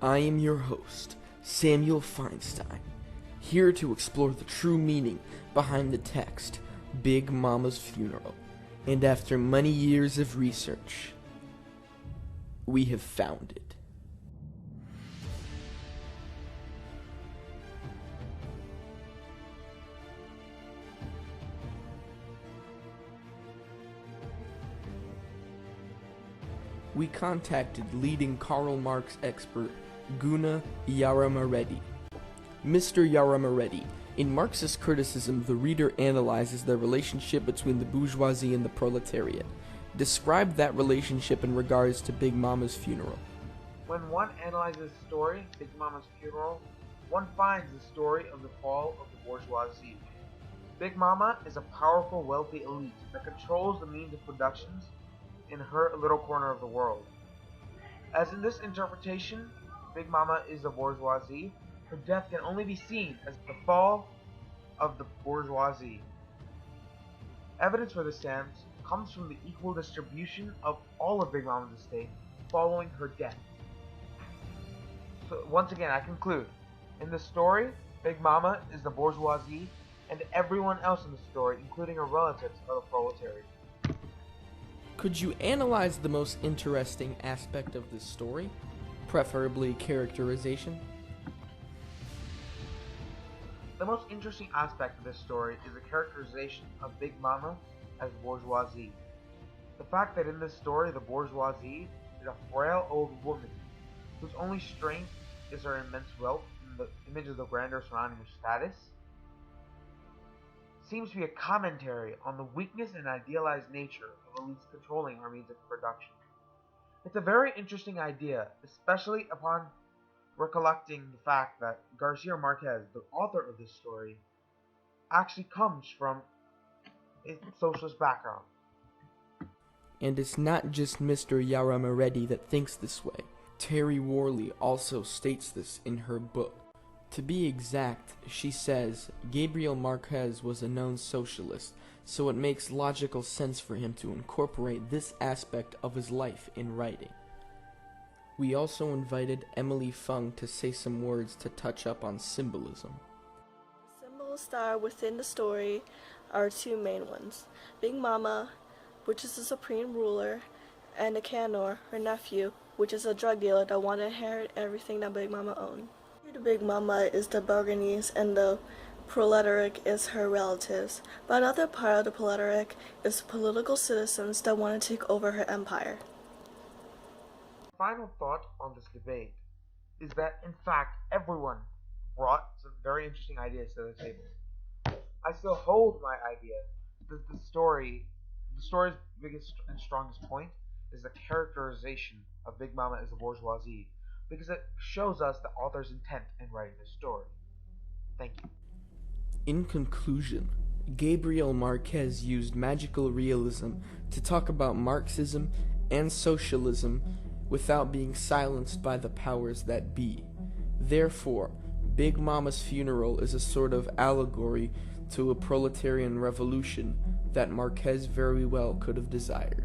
I am your host, Samuel Feinstein, here to explore the true meaning behind the text, Big Mama's Funeral. And after many years of research, we have found it. We contacted leading Karl Marx expert Gunnar Yaramareddy. Mr. Yaramareddy, in Marxist criticism, the reader analyzes the relationship between the bourgeoisie and the proletariat. Describe that relationship in regards to Big Mama's funeral. When one analyzes the story, Big Mama's funeral, one finds the story of the fall of the bourgeoisie. Big Mama is a powerful, wealthy elite that controls the means of production in her little corner of the world. As in this interpretation, Big Mama is the bourgeoisie. Her death can only be seen as the fall of the bourgeoisie. Evidence for this stance comes from the equal distribution of all of Big Mama's estate following her death. So once again, I conclude. In the story, Big Mama is the bourgeoisie, and everyone else in the story, including her relatives, are the proletariat. Could you analyze the most interesting aspect of this story? Preferably characterization? The most interesting aspect of this story is the characterization of Big Mama as bourgeoisie. The fact that in this story the bourgeoisie is a frail old woman whose only strength is her immense wealth and the image of the grandeur surrounding her status seems to be a commentary on the weakness and idealized nature of elites controlling our means of production. It's a very interesting idea, especially upon recollecting the fact that Garcia Marquez, the author of this story, actually comes from a socialist background. And it's not just Mr. Yaramareddy that thinks this way. Terry Worley also states this in her book. To be exact, she says Gabriel Marquez was a known socialist, so it makes logical sense for him to incorporate this aspect of his life in writing. We also invited Emily Fung to say some words to touch up on symbolism. Symbols that are within the story are two main ones. Big Mama, which is the supreme ruler, and Nicanor, her nephew, which is a drug dealer that wanted to inherit everything that Big Mama owned. The Big Mama is the Burgonese and the Proletariat is her relatives, but another part of the Proletariat is political citizens that want to take over her empire. Final thought on this debate is that in fact everyone brought some very interesting ideas to the table. I still hold my idea that the story's biggest and strongest point is the characterization of Big Mama as a bourgeoisie, because it shows us the author's intent in writing this story. Thank you. In conclusion, Gabriel Marquez used magical realism to talk about Marxism and socialism without being silenced by the powers that be. Therefore, Big Mama's funeral is a sort of allegory to a proletarian revolution that Marquez very well could have desired.